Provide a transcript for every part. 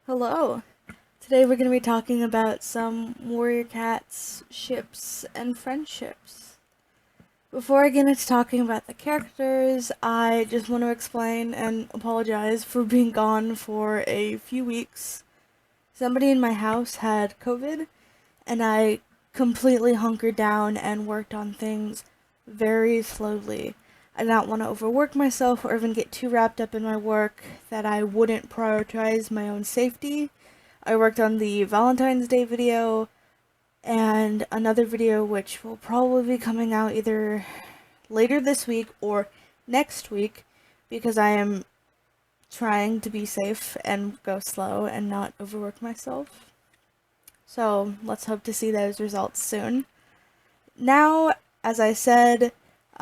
Hello. Today we're going to be talking about some warrior cats, ships, and friendships. Before I get into talking about the characters, I just want to explain and apologize for being gone for a few weeks. Somebody in my house had COVID, and I completely hunkered down and worked on things very slowly. I did not want to overwork myself or even get too wrapped up in my work that I wouldn't prioritize my own safety. I worked on the Valentine's Day video and another video which will probably be coming out either later this week or next week because I am trying to be safe and go slow and not overwork myself. So let's hope to see those results soon. Now, as I said,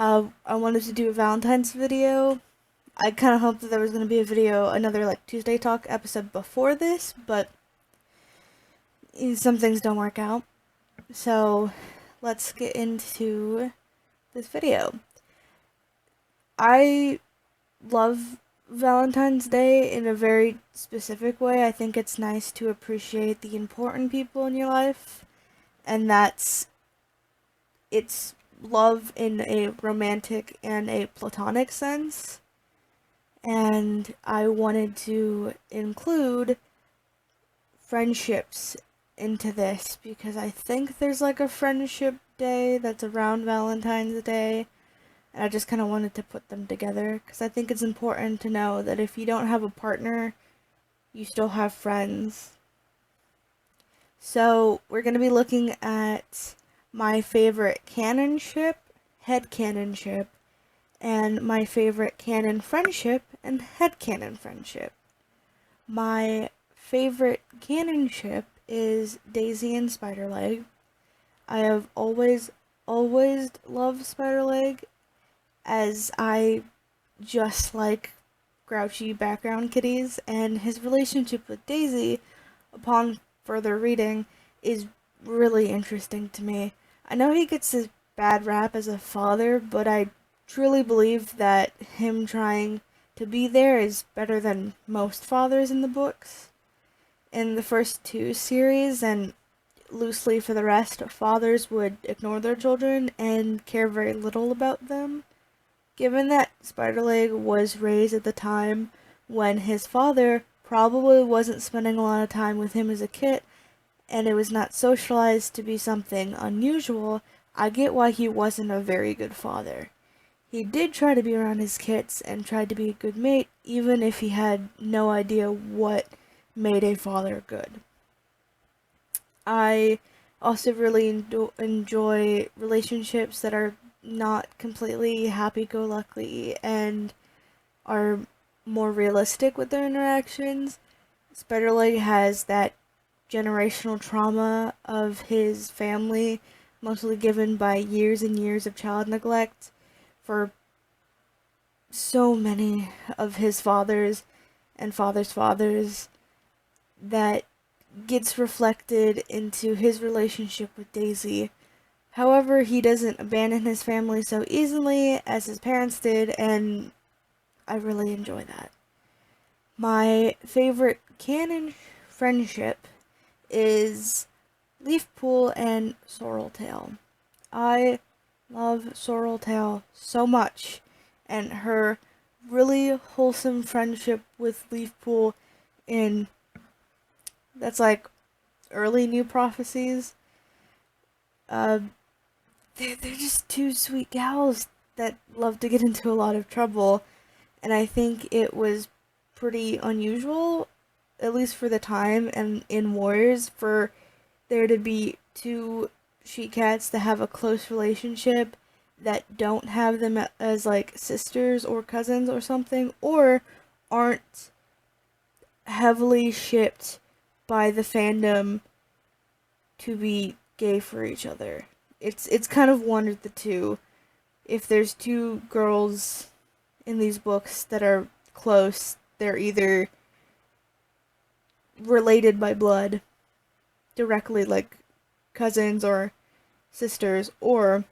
I wanted to do a Valentine's video. I kind of hoped that there was going to be a video, another like Tuesday Talk episode before this, but some things don't work out. So let's get into this video. I love Valentine's Day in a very specific way. I think it's nice to appreciate the important people in your life, and it's love in a romantic and a platonic sense. And I wanted to include friendships into this because I think there's like a friendship day that's around Valentine's Day, and I just kind of wanted to put them together because I think it's important to know that if you don't have a partner, you still have friends. So we're going to be looking at my favorite canon ship, headcanon ship, and my favorite canon friendship and headcanon friendship. My favorite canon ship is Daisy and SpiderLeg. I have always loved SpiderLeg, as I just like grouchy background kitties, and his relationship with Daisy, upon further reading, is really interesting to me. I know he gets a bad rap as a father, but I truly believe that him trying to be there is better than most fathers in the books. In the first two series, and loosely for the rest, fathers would ignore their children and care very little about them. Given that Spiderleg was raised at the time when his father probably wasn't spending a lot of time with him as a kid, and it was not socialized to be something unusual, I get why he wasn't a very good father. He did try to be around his kids and tried to be a good mate, even if he had no idea what made a father good. I also really enjoy relationships that are not completely happy-go-lucky and are more realistic with their interactions. Spiderleg has that generational trauma of his family, mostly given by years and years of child neglect for so many of his fathers and fathers' fathers, that gets reflected into his relationship with Daisy. However, he doesn't abandon his family so easily as his parents did, and I really enjoy that. My favorite canon friendship is Leafpool and Sorrel. I love Sorrel so much, and her really wholesome friendship with Leafpool in that's like early New Prophecies. Uh, they're just two sweet gals that love to get into a lot of trouble, and I think it was pretty unusual, at least for the time and in Warriors, for there to be two she cats that have a close relationship that don't have them as like sisters or cousins or something, or aren't heavily shipped by the fandom to be gay for each other. It's kind of one of the two. If there's two girls in these books that are close, they're either related by blood, directly like cousins or sisters, or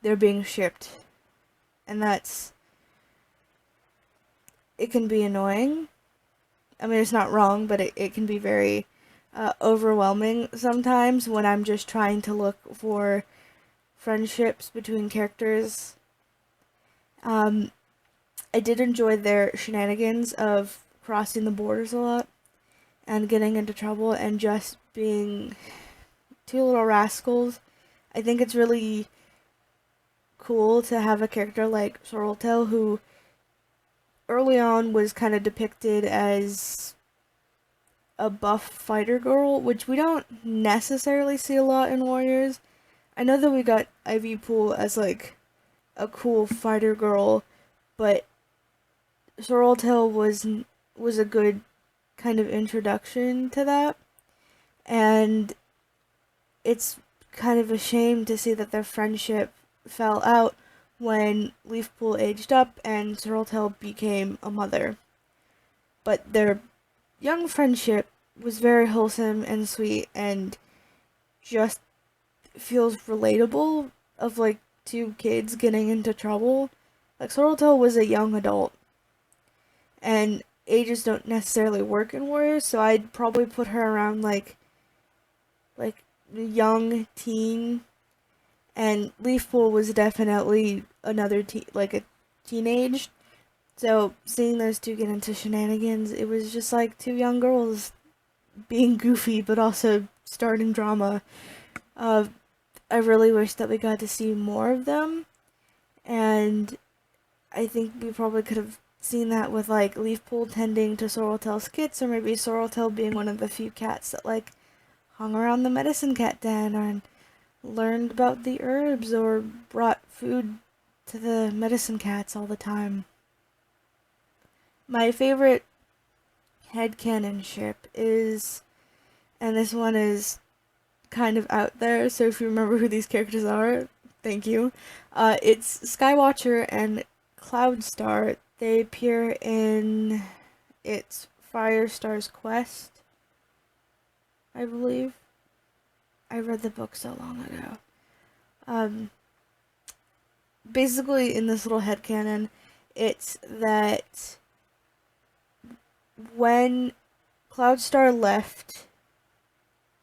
they're being shipped. And it can be annoying, I mean, it's not wrong, but it can be very overwhelming sometimes when I'm just trying to look for friendships between characters. Um, I did enjoy their shenanigans of crossing the borders a lot and getting into trouble and just being two little rascals. I think it's really cool to have a character like Sorrel who early on was kind of depicted as a buff fighter girl, which we don't necessarily see a lot in Warriors. I know that we got Leafpool as like a cool fighter girl, but Sorrel was a good kind of introduction to that, and it's kind of a shame to see that their friendship fell out when Leafpool aged up and Sorrel became a mother. But their young friendship was very wholesome and sweet and just feels relatable of like two kids getting into trouble. Like Sorrel was a young adult and ages don't necessarily work in Warriors, so I'd probably put her around like young teen, and Leafpool was definitely another like a teenage. So seeing those two get into shenanigans, it was just like two young girls being goofy but also starting drama. I really wish that we got to see more of them, and I think we probably could have seen that with like Leafpool tending to Sorreltail's skits, or maybe Sorreltail being one of the few cats that like hung around the medicine cat den and learned about the herbs or brought food to the medicine cats all the time. My favorite headcanon ship is, and this one is kind of out there, so if you remember who these characters are, thank you. It's Skywatcher and Cloudstar. They appear in It's Firestar's Quest, I believe. I read the book so long ago. Basically, in this little headcanon, it's that when Cloudstar left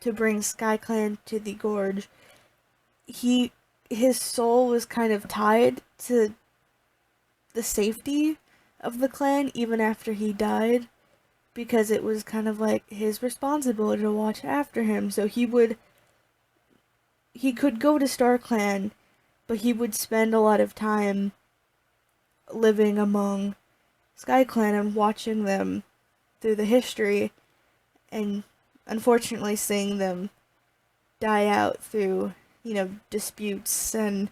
to bring SkyClan to the Gorge, his soul was kind of tied to the safety of the clan even after he died, because it was kind of like his responsibility to watch after him. So he could go to StarClan, but he would spend a lot of time living among SkyClan and watching them through the history, and unfortunately seeing them die out through, disputes and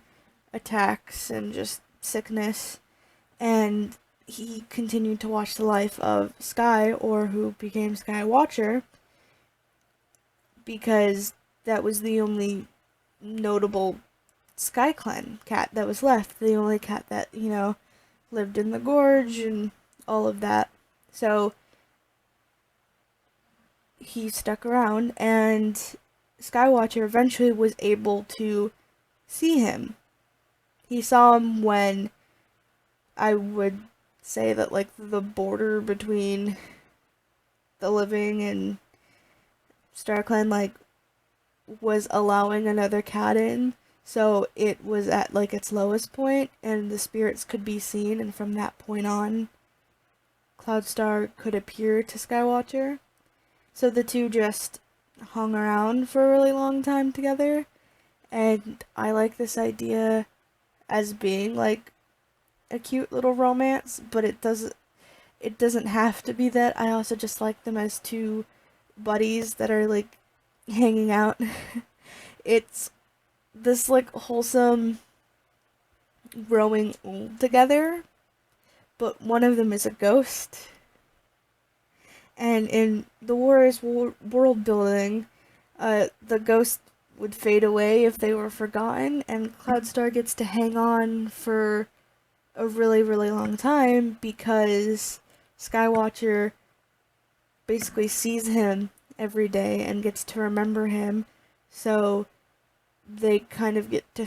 attacks and just sickness. And he continued to watch the life of Sky, or who became Skywatcher, because that was the only notable SkyClan cat that was left, the only cat that, lived in the gorge and all of that. So he stuck around, and Skywatcher eventually was able to see him. He saw him when I would say that like the border between the living and StarClan like was allowing another cat in, so it was at like its lowest point and the spirits could be seen, and from that point on Cloudstar could appear to Skywatcher. So the two just hung around for a really long time together, and I like this idea as being like a cute little romance, but it doesn't have to be that. I also just like them as two buddies that are like hanging out. It's this like wholesome growing old together, but one of them is a ghost. And in the Warriors world building, the ghost would fade away if they were forgotten, and Cloudstar gets to hang on for a really, really long time because Skywatcher basically sees him every day and gets to remember him. So they kind of get to,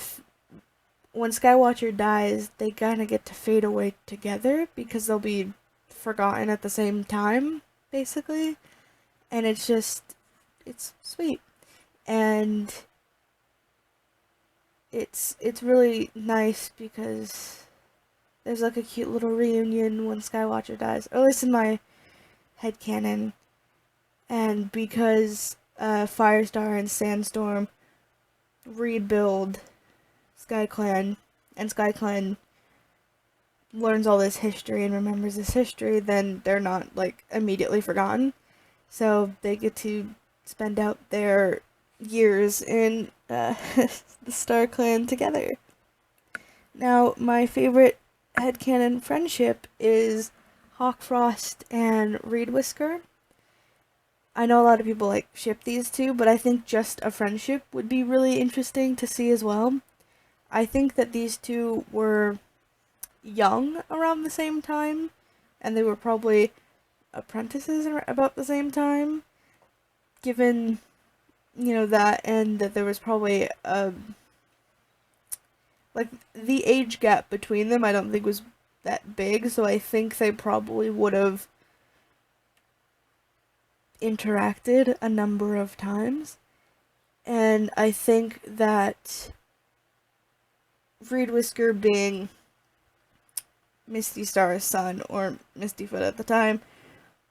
when Skywatcher dies, they kind of get to fade away together because they'll be forgotten at the same time, basically. And it's sweet. And it's really nice because there's like a cute little reunion when Skywatcher dies, or at least in my headcanon. And because Firestar and Sandstorm rebuild SkyClan, and SkyClan learns all this history and remembers this history, then they're not like immediately forgotten. So they get to spend out their years in the Star Clan together. Now, my favorite headcanon friendship is Hawkfrost and Reed Whisker. I know a lot of people like ship these two, but I think just a friendship would be really interesting to see as well. I think that these two were young around the same time, and they were probably apprentices about the same time, given, that, and that there was probably like the age gap between them I don't think was that big, so I think they probably would have interacted a number of times. And I think that Reed Whisker, being Misty Star's son, or Mistyfoot at the time,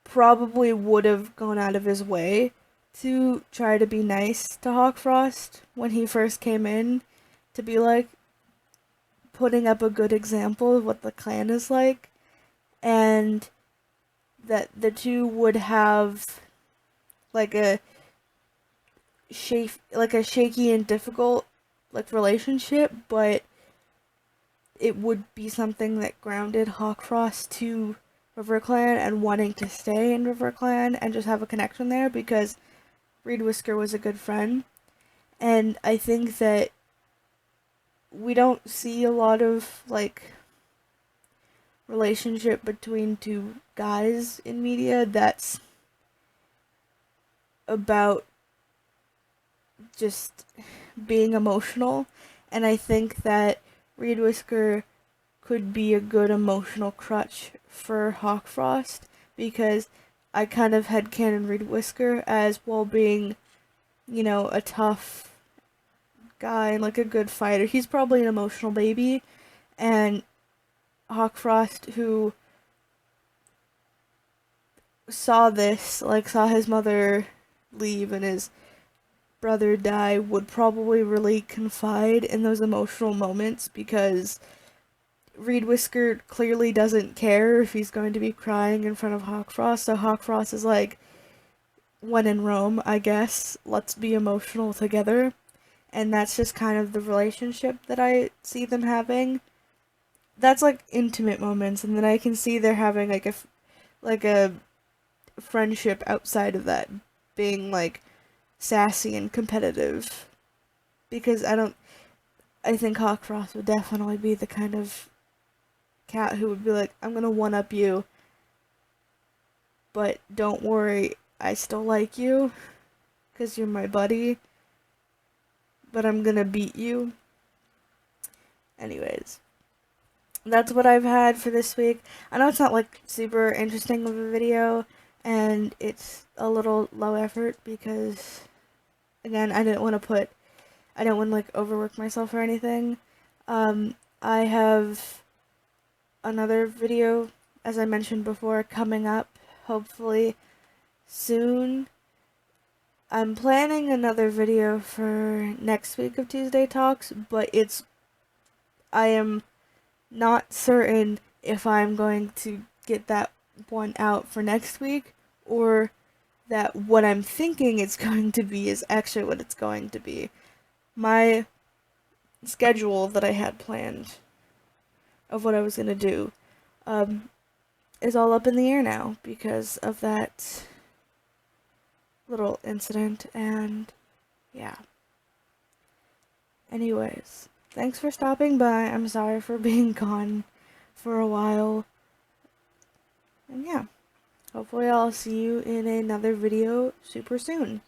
probably would have gone out of his way to try to be nice to Hawkfrost when he first came in, to be like putting up a good example of what the clan is like, and that the two would have like a shaky and difficult like relationship, but it would be something that grounded Hawkfrost to RiverClan and wanting to stay in RiverClan and just have a connection there, because Reed Whisker was a good friend. And I think that we don't see a lot of like relationship between two guys in media that's about just being emotional, and I think that Reed Whisker could be a good emotional crutch for Hawkfrost, because I kind of headcanon Reed Whisker as, well, being, a tough guy and like a good fighter. He's probably an emotional baby, and Hawkfrost, who saw his mother leave and his brother die, would probably really confide in those emotional moments, because Reed Whisker clearly doesn't care if he's going to be crying in front of Hawkfrost, so Hawkfrost is like, when in Rome, I guess, let's be emotional together. And that's just kind of the relationship that I see them having. That's like intimate moments, and then I can see they're having like a friendship outside of that, being like sassy and competitive, because I think Hawkfrost would definitely be the kind of cat who would be like, I'm gonna one up you, but don't worry, I still like you, because you're my buddy, but I'm gonna beat you. Anyways, that's what I've had for this week. I know it's not like super interesting of a video, and it's a little low effort because, again, I didn't want to like overwork myself or anything. I have another video, as I mentioned before, coming up, hopefully soon. I'm planning another video for next week of Tuesday Talks, but I am not certain if I'm going to get that one out for next week, or that what I'm thinking it's going to be is actually what it's going to be. My schedule that I had planned of what I was going to do is all up in the air now because of that little incident, and yeah. Anyways, thanks for stopping by. I'm sorry for being gone for a while. And yeah, hopefully I'll see you in another video super soon.